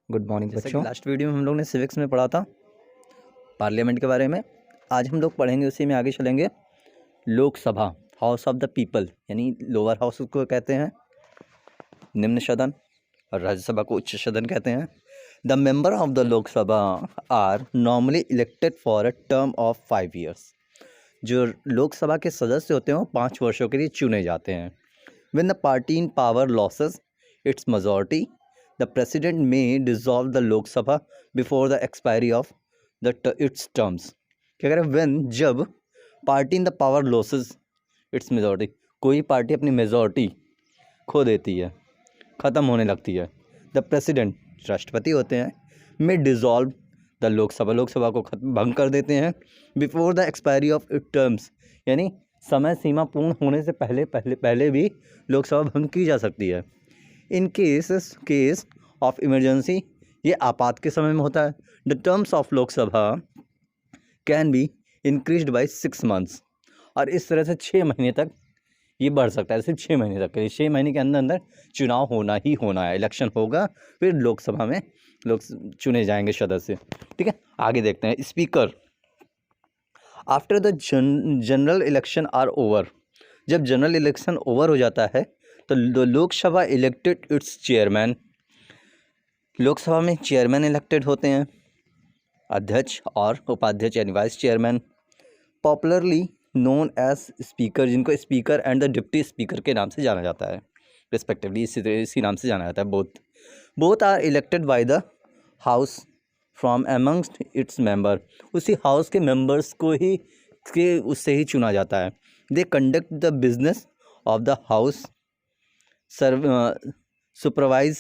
Good morning जैसे कि बच्चों। लास्ट वीडियो में हम लोग ने सिविक्स में पढ़ा था पार्लियामेंट के बारे में। आज हम लोग पढ़ेंगे, उसी में आगे चलेंगे। Lok Sabha, house of the people, यानी लोअर हाउस को कहते हैं निम्न सदन, और राज्यसभा को उच्च सदन कहते हैं। The member of the Lok Sabha are normally elected for a term of 5 years। जो लोकसभा के सदस्य होते हैं वो 5 वर्षों के लिए चुने जाते हैं। When the party in power loses its majority, the president may dissolve the Lok Sabha before the expiry of its terms। क्या करें? When, जब party in the power loses its majority, कोई पार्टी अपनी मेजॉरिटी खो देती है, ख़त्म होने लगती है, द प्रेसिडेंट, राष्ट्रपति होते हैं, में डिज़ोल्व द लोकसभा, लोकसभा को भंग कर देते हैं before the expiry of it terms, यानी समय सीमा पूर्ण होने से पहले भी लोकसभा भंग की जा सकती है। इन केस ऑफ इमरजेंसी, ये आपात के समय में होता है। The terms of Lok Sabha can be increased by 6 months, और इस तरह से 6 महीने तक ये बढ़ सकता है, सिर्फ 6 महीने तक के लिए। 6 महीने के अंदर चुनाव होना ही होना है, इलेक्शन होगा, फिर लोकसभा में लोग चुने जाएंगे सदस्य। ठीक है, आगे देखते हैं। Speaker, after the general election are over, जब जनरल इलेक्शन ओवर हो जाता है तो Lok Sabha elected its chairman, Lok Sabha में चेयरमैन इलेक्टेड होते हैं, अध्यक्ष और उपाध्यक्ष यानी vice chairman, popularly known as speaker, जिनको speaker and the deputy speaker के नाम से जाना जाता है रिस्पेक्टिवली, इसी नाम से जाना जाता है। Both are elected by the house from amongst its member, उसी हाउस के मेंबर्स को ही उससे ही चुना जाता है। They conduct the business of the house, supervise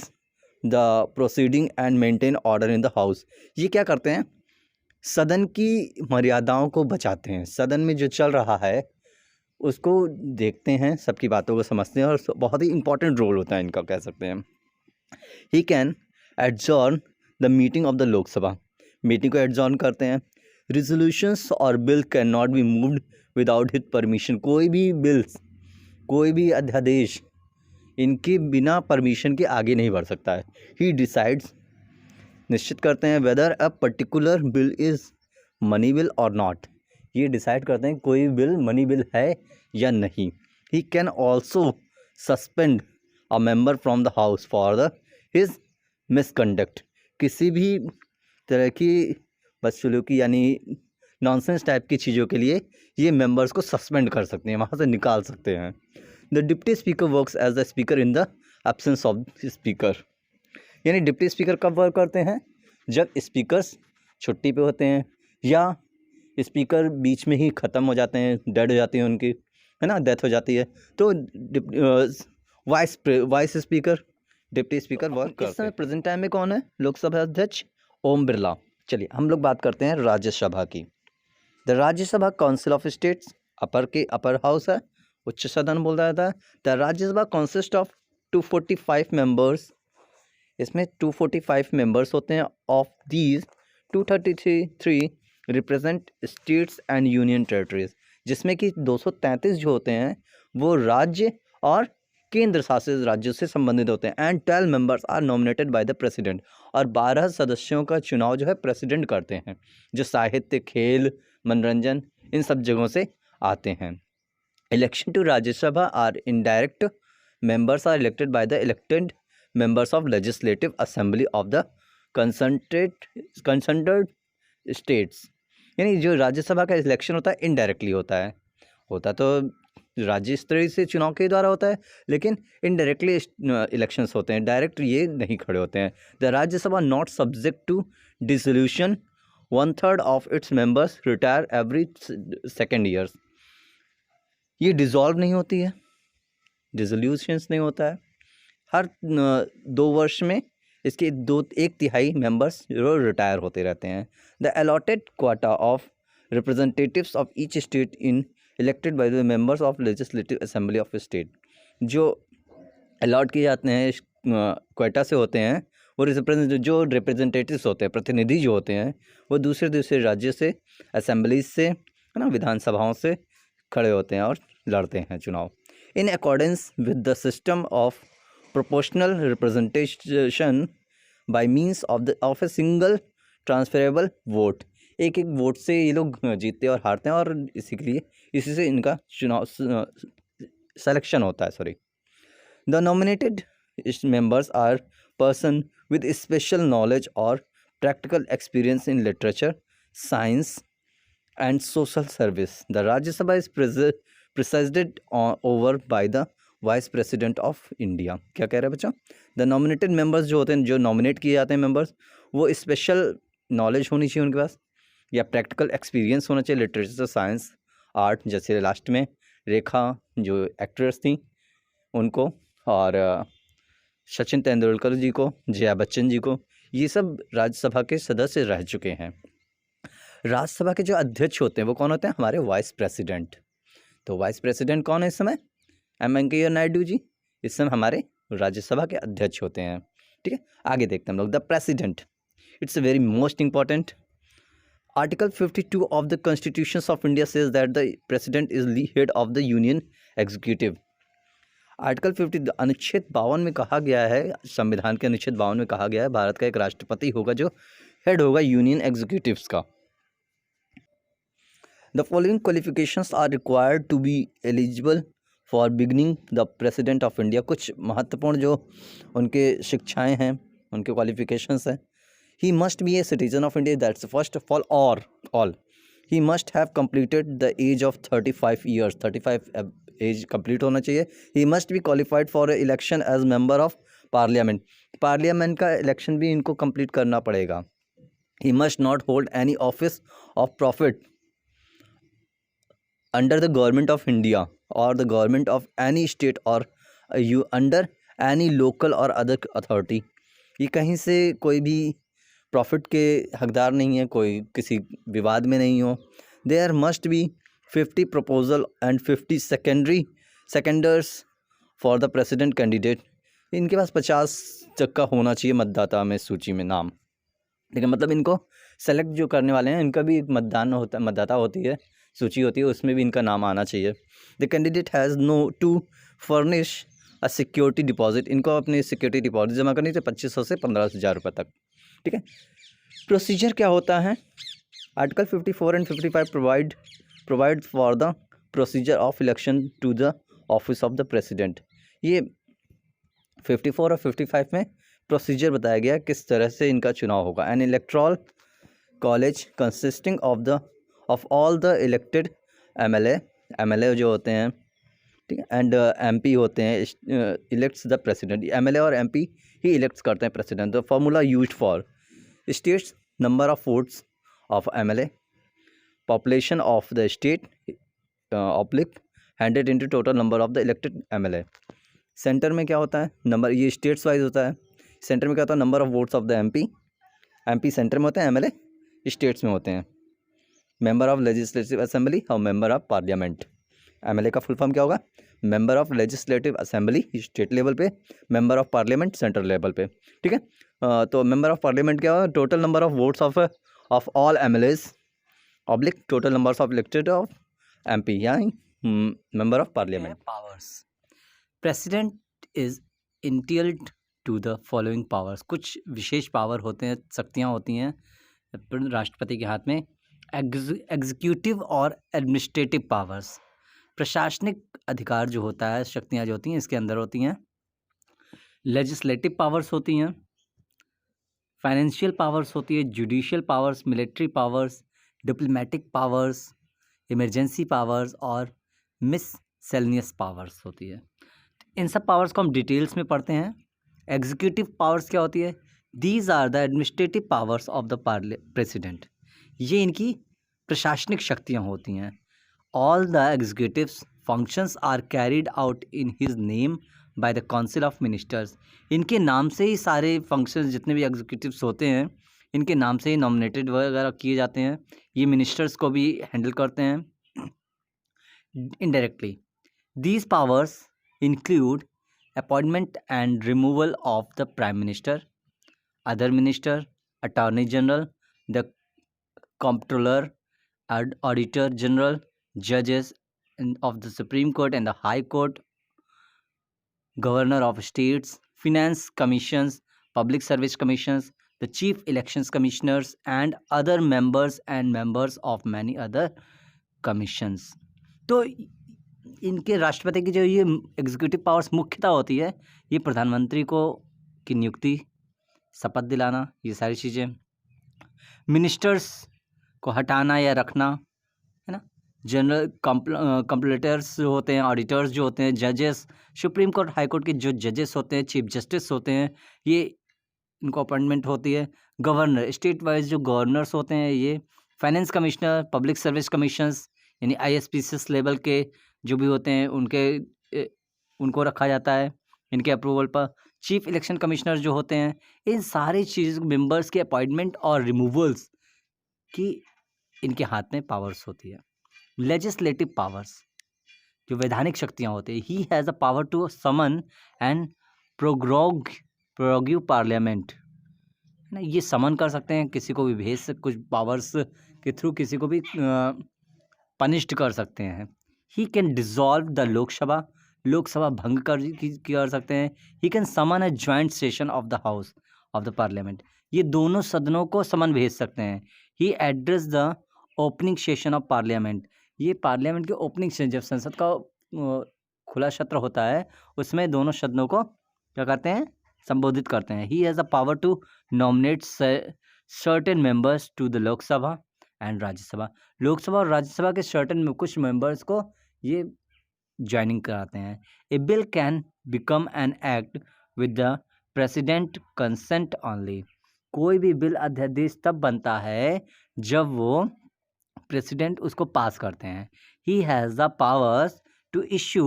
the proceeding and maintain order in the house. ये क्या करते हैं? सदन की मर्यादाओं को बचाते हैं, सदन में जो चल रहा है उसको देखते हैं, सबकी बातों को समझते हैं, और बहुत ही इंपॉर्टेंट रोल होता है इनका, कह सकते हैं। He can adjourn the meeting of the Lok Sabha, meeting को एडजॉर्न करते हैं। रिजोल्यूशंस और bill can not be moved without his permission, कोई भी बिल्स, कोई भी अध्यादेश इनके बिना परमिशन के आगे नहीं बढ़ सकता है। ही डिसाइड्स, निश्चित करते हैं, weather a particular bill is money bill और नॉट, ये डिसाइड करते हैं कोई बिल मनी बिल है या नहीं। He can also suspend a member from the house for the his misconduct, किसी भी तरह की बदसलूकी यानी नॉनसेंस टाइप की चीज़ों के लिए ये मेंबर्स को सस्पेंड कर सकते हैं, वहाँ से निकाल सकते हैं। The deputy speaker works as the speaker in the absence of speaker, यानी डिप्टी स्पीकर कब वर्क करते हैं? जब स्पीकर्स छुट्टी पे होते हैं या स्पीकर बीच में ही ख़त्म हो जाते हैं, डेड हो जाती है उनकी, है ना, डेथ हो जाती है, तो vice speaker, deputy speaker work करते हैं। इस समय प्रेजेंट टाइम में कौन है लोकसभा अध्यक्ष? ओम बिरला। चलिए हम लोग बात करते हैं राज्यसभा की। The Rajya Sabha council of states, upper house है, उच्च सदन बोला जाता है। The Rajya Sabha consist of 245 members, इसमें 245 मेंबर्स होते हैं। Of these 233 represent states and union territories, जिसमें कि 233 जो होते हैं वो राज्य और केंद्र शासित राज्यों से संबंधित होते हैं। And 12 members are nominated by the president, और 12 सदस्यों का चुनाव जो है प्रेसिडेंट करते हैं, जो साहित्य, खेल, मनोरंजन, इन सब जगहों से आते हैं। Election to Rajya Sabha are indirect, members are elected by the elected members of legislative assembly of the concerned states, यानी जो राज्यसभा का इलेक्शन होता है इनडायरेक्टली होता तो राज्य स्तरीय से चुनाव के द्वारा होता है, लेकिन इनडायरेक्टली इलेक्शंस होते हैं, डायरेक्ट ये नहीं खड़े होते हैं। The Rajya Sabha not subject to dissolution, 1/3 of its members retire every 2 years, ये डिसॉल्व नहीं होती है, डिसोल्यूशंस नहीं होता है, हर 2 वर्ष में इसके 1/3 मेंबर्स जो रिटायर होते रहते हैं। The allotted quota of representatives of each state in elected by the members of legislative assembly of state, जो अलॉट किए जाते हैं क्वाटा से होते हैं, वो जो रिप्रेजेंटेटिव्स होते हैं, प्रतिनिधि जो होते हैं, वो दूसरे राज्य से, असेंबलीज से, है ना, विधानसभाओं से खड़े होते हैं और लड़ते हैं चुनाव। In accordance with the system of proportional representation bye means of a single transferable vote. एक एक वोट से ये लोग जीतते और हारते हैं, और इसी से इनका चुनाव सिलेक्शन होता है। Sorry, the nominated members are person with special knowledge और practical experience in literature, science and social service. The Rajya Sabha is presided over by the vice president of India. क्या कह रहे हैं बच्चों? द नॉमिनेटेड मेंबर्स जो होते हैं, जो नॉमिनेट किए जाते हैं मेंबर्स, वो स्पेशल नॉलेज होनी चाहिए उनके पास, या प्रैक्टिकल एक्सपीरियंस होना चाहिए, लिटरेचर, साइंस, आर्ट, जैसे लास्ट में रेखा जो एक्ट्रेस थी उनको, और सचिन तेंदुलकर जी को, जया बच्चन जी को, ये सब राज्यसभा के सदस्य रह चुके हैं। राज्यसभा के जो अध्यक्ष होते हैं वो कौन होते हैं? हमारे वाइस प्रेसिडेंट। तो वाइस प्रेसिडेंट कौन है इस समय? एम वेंकैया नायडू जी इस समय हमारे राज्यसभा के अध्यक्ष होते हैं। ठीक है, आगे देखते हैं हम लोग। The president, it's very most important. Article 52 of the constitution of India says that the president is the head of the union executive. Article 50 अनुच्छेद 52 में कहा गया है, संविधान के अनुच्छेद 52 में कहा गया है, भारत का एक राष्ट्रपति होगा जो हेड होगा यूनियन एग्जीक्यूटिव्स का। The following qualifications are required to be eligible for beginning the President of India। कुछ महत्वपूर्ण जो उनके शिक्षाएं हैं, उनके क्वालिफिकेशंस हैं। He must be a citizen of India, that's first of all. He must have completed the age of 35 years, 35 as complete होना चाहिए। He must be qualified for election as member of parliament, parliament का election भी इनको complete करना पड़ेगा। He must not hold any office of profit under the government of India or the government of any state or you under any local or other authority। ये कहीं से कोई भी प्रॉफिट के हकदार नहीं है, कोई किसी विवाद में नहीं हो। There must be 50 proposal and 50 seconders for the president candidate। इनके पास 50 तक का होना चाहिए मतदाता में सूची में नाम। ठीक है, मतलब इनको सेलेक्ट जो करने वाले हैं इनका भी एक मतदाता होती है, सूची होती है, उसमें भी इनका नाम आना चाहिए। The candidate has no to furnish a security deposit. इनको अपनी सिक्योरिटी डिपॉजिट जमा करनी चाहिए 2500 से 15,000 रुपये तक। ठीक है, प्रोसीजर क्या होता है? Article 54 and 55 provide for the procedure of election to the office of the president. ये 54 और 55 में प्रोसीजर बताया गया किस तरह से इनका चुनाव होगा। An electoral college consisting of all the elected MLA जो होते हैं, ठीक है, एंड एमपी होते हैं, इलेक्ट्स द प्रेसिडेंट। एमएलए और एमपी ही इलेक्ट्स करते हैं president. The formula used for states number of votes of MLA, population of the state oblique 100 into total number of the elected MLA. Centre में क्या होता है? नंबर, ये states wise होता है। सेंटर में क्या होता है? Number of votes of the MP centre में होते हैं, एमएलए स्टेट्स में होते हैं। मेंबर ऑफ लेजिस्लेटिव असेंबली और मेंबर ऑफ पार्लियामेंट। एमएलए का फुल फॉर्म क्या होगा? Member of legislative assembly state level पे, member of parliament central level पे। ठीक है, तो मेंबर ऑफ पार्लियामेंट क्या होगा? Total number of votes of all MLAs oblique total numbers of elected of MP, यानी member of parliament. Powers, president is entitled to the following powers. कुछ विशेष पावर होते हैं, शक्तियाँ होती हैं राष्ट्रपति के हाथ में। एग्जीक्यूटिव और एडमिनिस्ट्रेटिव पावर्स, प्रशासनिक अधिकार जो होता है, शक्तियाँ जो होती हैं इसके अंदर होती हैं। लेजिस्लेटिव पावर्स होती हैं, फाइनेंशियल पावर्स होती है, judicial powers, military powers, diplomatic powers, emergency powers और मिससेलेनियस पावर्स होती है। इन सब पावर्स को हम डिटेल्स में पढ़ते हैं। एग्जीक्यूटिव पावर्स क्या होती है? These are the administrative powers of the president. ये इनकी प्रशासनिक शक्तियाँ होती हैं। All the executive functions are carried out in his name by the council of ministers. इनके नाम से ही सारे फंक्शंस, जितने भी एग्जीक्यूटिव्स होते हैं, इनके नाम से ही नॉमिनेटेड वगैरह किए जाते हैं। ये मिनिस्टर्स को भी हैंडल करते हैं indirectly. These powers include appointment and removal of the prime minister, other minister, attorney general, the comptroller, auditor general, judges of the Supreme Court and the High Court, governor of states, finance commissions, public service commissions, the chief elections commissioners and other members of many other commissions. तो इनके राष्ट्रपति की जो ये executive powers मुख्यतः होती है, ये प्रधानमंत्री को की नियुक्ति, शपथ दिलाना, ये सारी चीज़ें, मिनिस्टर्स को हटाना या रखना, है ना, जनरल कंप्लेटर्स जो होते हैं, ऑडिटर्स जो होते हैं, जजेस, सुप्रीम कोर्ट हाई कोर्ट के जो जजेस होते हैं, चीफ जस्टिस होते हैं, ये इनको अपॉइंटमेंट होती है, गवर्नर, स्टेट वाइज जो गवर्नर्स होते हैं, ये finance commissioner, public service commissions यानी ISPCS लेवल के जो भी होते हैं उनको रखा जाता है इनके अप्रूवल पर, चीफ इलेक्शन कमिश्नर जो होते हैं, इन सारी चीज़ मेंबर्स के अपॉइंटमेंट और रिमूवल्स की इनके हाथ में पावर्स होती है। लेजिस्लेटिव पावर्स जो वैधानिक शक्तियाँ होती है, he has the power to summon and prorogue parliament, है ना, ये समन कर सकते हैं, किसी को भी भेज सकते, कुछ पावर्स के थ्रू किसी को भी पनिश्ड कर सकते हैं। He can dissolve the Lok Sabha भंग कर सकते हैं। He can summon a joint session of the house of the parliament, ये दोनों सदनों को समन भेज सकते हैं। He address the opening session of parliament, ये पार्लियामेंट के ओपनिंग सेशन, जब संसद का खुला सत्र होता है उसमें दोनों सदनों को क्या करते हैं, संबोधित करते हैं। He has the power to nominate certain members to the Lok Sabha and Rajya Sabha, Lok Sabha और राज्यसभा के सर्टेन में कुछ मेंबर्स को ये ज्वाइनिंग कराते हैं। A bill can become an act with the president consent only, कोई भी बिल अध्यादेश तब बनता है जब वो प्रेसिडेंट उसको पास करते हैं। He has the powers to issue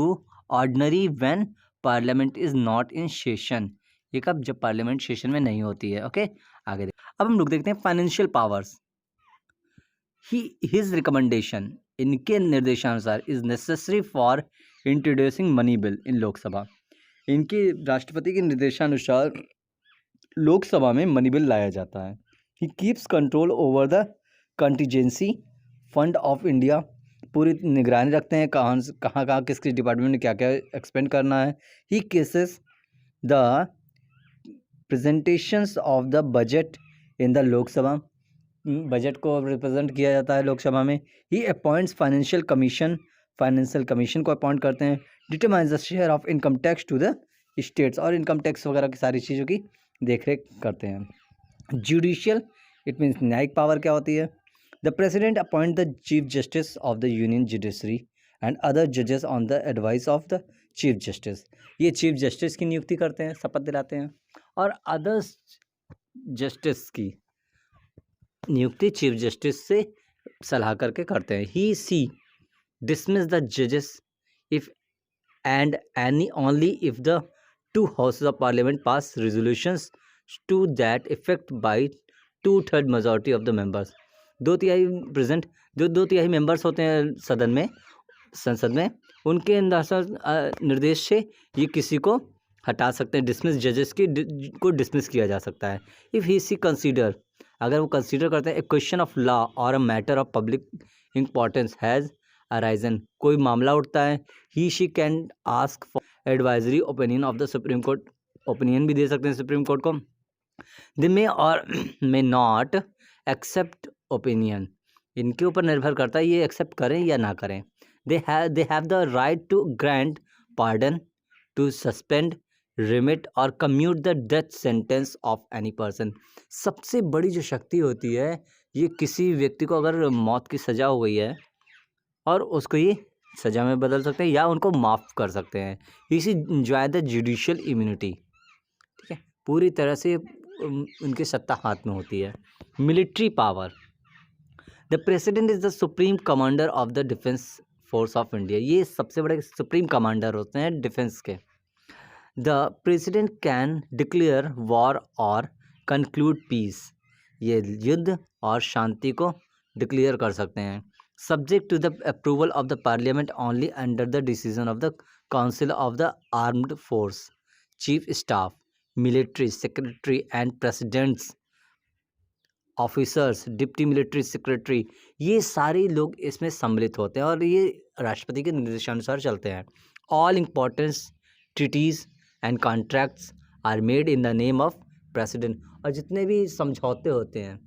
ordinary when parliament is not in session, ये कब, जब पार्लियामेंट सेशन में नहीं होती है। ओके, आगे अब हम लोग देखते हैं फाइनेंशियल पावर्स। हिज रिकमेंडेशन, इनके निर्देशानुसार, is necessary for introducing money bill in Lok Sabha, इनके राष्ट्रपति के निर्देशानुसार लोकसभा में मनी बिल लाया जाता है। He keeps control over the contingency fund of India, पूरी निगरानी रखते हैं कहाँ किस डिपार्टमेंट में क्या क्या एक्सपेंड करना है। He causes the presentations of the budget in the Lok Sabha, budget को रिप्रेजेंट किया जाता है लोकसभा में। ही अपॉइंट्स फाइनेंशियल कमीशन को अपॉइंट करते हैं। Determines the share of income tax to the states, और इनकम टैक्स वगैरह की सारी चीज़ों की देखरेख करते हैं। जुडिशियल, इट मीन्स न्यायिक पावर क्या होती है। The president appoint the chief justice of the union judiciary and other जजेस on the advice of the chief justice, ये चीफ जस्टिस की नियुक्ति करते हैं, शपथ दिलाते हैं, और अदर्स जस्टिस की नियुक्ति चीफ जस्टिस से सलाह करके करते हैं। ही सी डिसमिस द जजेस if and any only if the two houses of parliament pass resolutions to that effect by 2/3 majority of the members, 2/3 जो 2/3 मेंबर्स होते हैं सदन में, संसद में, उनके निर्देश से ये किसी को हटा सकते हैं, डिसमिस जजेस को डिसमिस किया जा सकता है। इफ़ ही सी कंसीडर, अगर वो कंसीडर करते हैं ए क्वेश्चन ऑफ लॉ और a matter of public importance has arisen, कोई मामला उठता है, he she can ask for advisory opinion of the supreme court, opinion भी दे सकते हैं सुप्रीम कोर्ट को। दे मे और मे नॉट एक्सेप्ट ओपिनियन, इनके ऊपर निर्भर करता है ये एक्सेप्ट करें या ना करें। They have the right to grant pardon, to suspend, remit और commute the death sentence of any person, सबसे बड़ी जो शक्ति होती है, ये किसी व्यक्ति को अगर मौत की सज़ा हो गई है और उसको ये सज़ा में बदल सकते हैं या उनको माफ़ कर सकते हैं। इसी एंजॉय द जुडिशियल इम्यूनिटी, ठीक है, पूरी तरह से उनकी सत्ता हाथ में होती है। Military power, the president is the supreme commander of the defence force of India, ये सबसे बड़े सुप्रीम कमांडर होते हैं डिफेंस के। The president can declare war और कंक्लूड पीस, ये युद्ध और शांति को डिक्लेयर कर सकते हैं। Subject to the approval of the parliament only under the decision of the council of the armed force, chief staff, military secretary and presidents, officers, deputy military secretary, ये सारे लोग इसमें सम्मिलित होते हैं और ये राष्ट्रपति के निर्देशानुसार चलते हैं। All important treaties and contracts are made in the name of president. और जितने भी समझौते होते हैं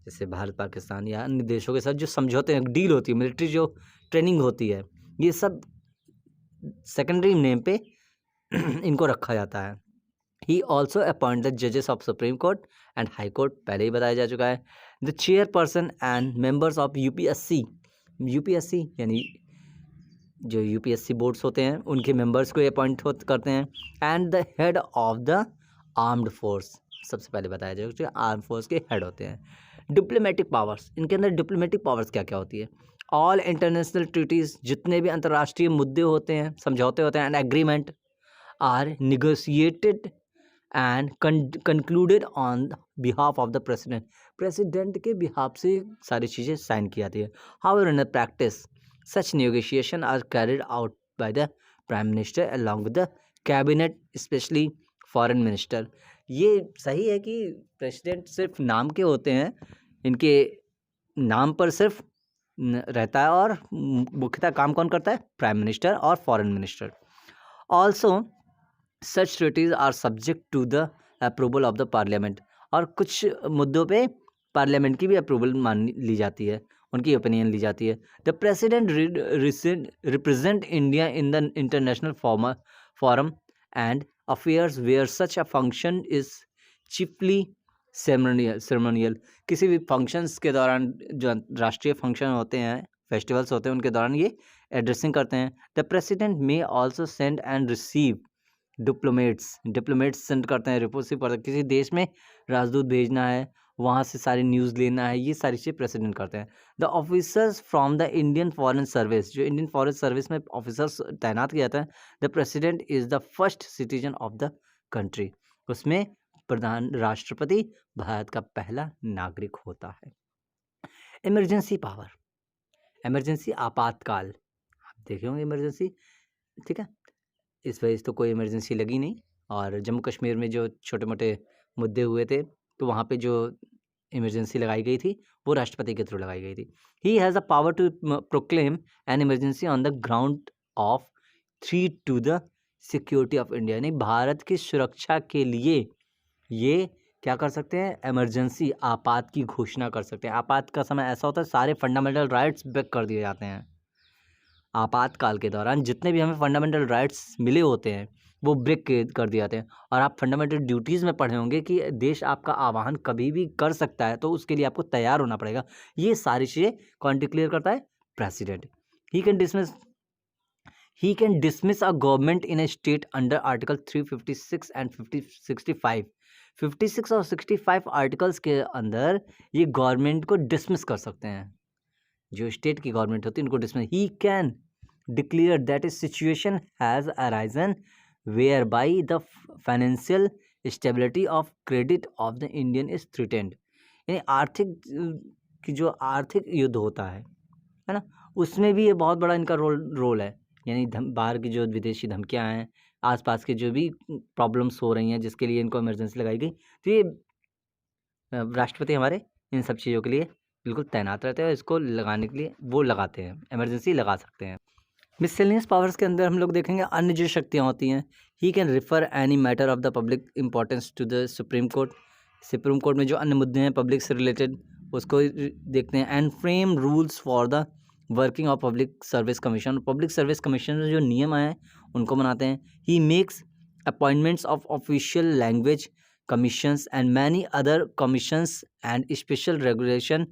जैसे भारत पाकिस्तान या अन्य देशों के साथ जो समझौते हैं, डील होती है, मिलिट्री जो ट्रेनिंग होती है, ये सब सेकेंडरी नेम पे इनको रखा जाता है। ही ऑल्सो अपॉइंट द जजेस of supreme court and high court, पहले ही बताया जा चुका है। The chairperson and members of UPSC, UPSC यानी जो यूपीएससी बोर्ड्स होते हैं उनके मेंबर्स को अपॉइंट करते हैं। And the head of the armed force, सबसे पहले बताया जाए जो आर्म फोर्स के हेड होते हैं। डिप्लोमेटिक पावर्स, इनके अंदर डिप्लोमेटिक पावर्स क्या क्या होती है? ऑल इंटरनेशनल ट्रीटीज़, जितने भी अंतर्राष्ट्रीय मुद्दे होते हैं, समझौते होते हैं, and agreement are negotiated and concluded on behalf of the president, president के बिहाफ से सारी चीज़ें साइन की जाती है। However in the practice such negotiation are carried out by the prime minister along with the cabinet, specially foreign minister. ये सही है कि प्रेसिडेंट सिर्फ नाम के होते हैं, इनके नाम पर सिर्फ रहता है, और मुख्यतः काम कौन करता है? प्राइम मिनिस्टर और foreign minister. Also such treaties are subject to the approval of the parliament, और कुछ मुद्दों पे पार्लियामेंट की भी अप्रूवल मान ली जाती है, उनकी ओपिनियन ली जाती है। The president represent India in the international forum and affairs where such a function is chiefly ceremonial, किसी भी फंक्शंस के दौरान, जो राष्ट्रीय फंक्शन होते हैं, फेस्टिवल्स होते हैं, उनके दौरान ये एड्रेसिंग करते हैं। The president may also send and receive diplomats send करते हैं, रिपोर्ट करते हैं, किसी देश में राजदूत भेजना है, वहाँ से सारी न्यूज़ लेना है, ये सारी चीज़ें प्रेसिडेंट करते हैं। The officers from the Indian foreign service, जो इंडियन फॉरेन सर्विस में ऑफिसर्स तैनात किया जाता है, the president is the first citizen of the country, उसमें प्रधान राष्ट्रपति भारत का पहला नागरिक होता है। इमरजेंसी पावर, इमरजेंसी आपातकाल, आप देखे होंगे इमरजेंसी, ठीक है, इस वजह से तो कोई इमरजेंसी लगी नहीं। और जम्मू कश्मीर में जो छोटे मोटे मुद्दे हुए थे, तो वहाँ पे जो इमरजेंसी लगाई गई थी वो राष्ट्रपति के थ्रू लगाई गई थी। He has a power to proclaim an emergency on the ground of threat to the security of India, यानी भारत की सुरक्षा के लिए ये क्या कर सकते हैं? इमरजेंसी, आपात की घोषणा कर सकते हैं। आपात का समय ऐसा होता है सारे फंडामेंटल राइट्स ब्रेक कर दिए जाते हैं। आपातकाल के दौरान जितने भी हमें फंडामेंटल राइट्स मिले होते हैं वो ब्रेक कर दिए जाते हैं। और आप फंडामेंटल ड्यूटीज़ में पढ़े होंगे कि देश आपका आह्वान कभी भी कर सकता है, तो उसके लिए आपको तैयार होना पड़ेगा। ये सारी चीज़ें कौन डिक्लेयर करता है? President. He can dismiss a government in A state under article 356 and 65। 56 और 65 आर्टिकल्स के अंदर ये गवर्नमेंट को डिसमिस कर सकते हैं, जो स्टेट की गवर्नमेंट होती है उनको dismiss. He can declare that a situation has arisen whereby the financial stability of credit of the Indian is threatened, यानी आर्थिक की जो आर्थिक युद्ध होता है ना, उसमें भी ये बहुत बड़ा इनका रोल है। यानी बाहर की जो विदेशी धमकियां हैं, आसपास के जो भी प्रॉब्लम्स हो रही हैं जिसके लिए इनको इमरजेंसी लगाई गई, तो ये राष्ट्रपति हमारे इन सब चीज़ों के लिए बिल्कुल तैनात रहते हैं, इसको लगाने के लिए वो लगाते हैं, इमरजेंसी लगा सकते हैं। मिसलेनियस पावर्स के अंदर हम लोग देखेंगे अन्य जो शक्तियाँ होती हैं। He can refer any matter of the public importance to the supreme court, supreme court में जो अन्य मुद्दे हैं पब्लिक से रिलेटेड उसको देखते हैं। And frame rules for the working of public service commission, public service commission में जो नियम हैं उनको बनाते हैं। He makes appointments of official language commissions and many other commissions and special regulation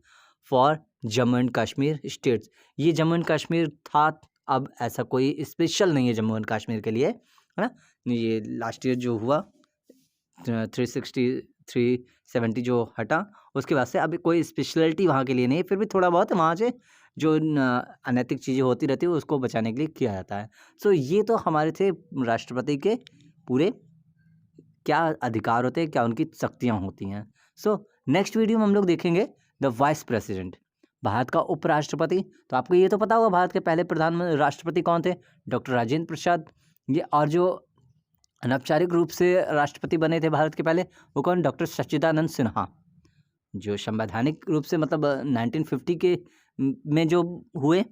for Jammu and Kashmir states. ये जम्मू एंड कश्मीर था, अब ऐसा कोई स्पेशल नहीं है जम्मू एंड कश्मीर के लिए, है ना। ये लास्ट ईयर जो हुआ 370 जो हटा, उसके बाद से अभी कोई स्पेशलिटी वहाँ के लिए नहीं है। फिर भी थोड़ा बहुत वहाँ से जो अनैतिक चीज़ें होती रहती है उसको बचाने के लिए किया जाता है। सो ये तो हमारे थे राष्ट्रपति के पूरे क्या अधिकार होते हैं, क्या उनकी शक्तियाँ होती हैं। सो नेक्स्ट वीडियो में हम लोग देखेंगे द वाइस प्रेसिडेंट, भारत का उपराष्ट्रपति। तो आपको ये तो पता होगा भारत के पहले प्रधानमंत्री राष्ट्रपति कौन थे? डॉक्टर राजेंद्र प्रसाद। ये और जो अनौपचारिक रूप से राष्ट्रपति बने थे भारत के पहले, वो कौन? डॉक्टर सच्चिदानंद सिन्हा। जो संवैधानिक रूप से मतलब 1950 के में जो हुए,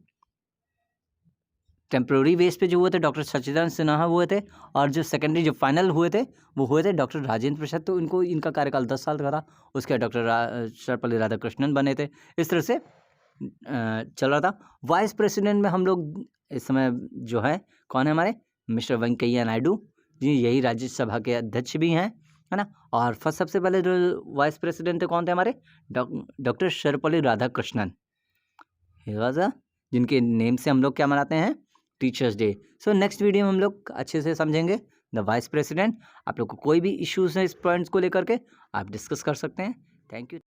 टेम्प्रोरी बेस पे जो हुए थे डॉक्टर सच्चिदानंद सिन्हा हुए थे, और जो सेकेंडरी जो फाइनल हुए थे वो हुए थे डॉक्टर राजेंद्र प्रसाद। तो इनको इनका कार्यकाल 10 साल का था। उसके बाद डॉक्टर सर्वपल्ली राधाकृष्णन बने थे। इस तरह से चल रहा था। वाइस प्रेसिडेंट में हम लोग इस समय जो है कौन है हमारे, मिस्टर वेंकैया नायडू जी, यही राज्यसभा के अध्यक्ष भी हैं, है ना। और फर्स्ट सबसे पहले जो वाइस प्रेसिडेंट थे कौन थे हमारे, डॉक्टर सर्वपल्ली राधाकृष्णन, जिनके नेम से हम लोग क्या मनाते हैं, teachers day. So next video में हम लोग अच्छे से समझेंगे द वाइस प्रेसिडेंट। आप लोग को कोई भी इश्यूज है इस पॉइंट्स को लेकर के आप डिस्कस कर सकते हैं। Thank you.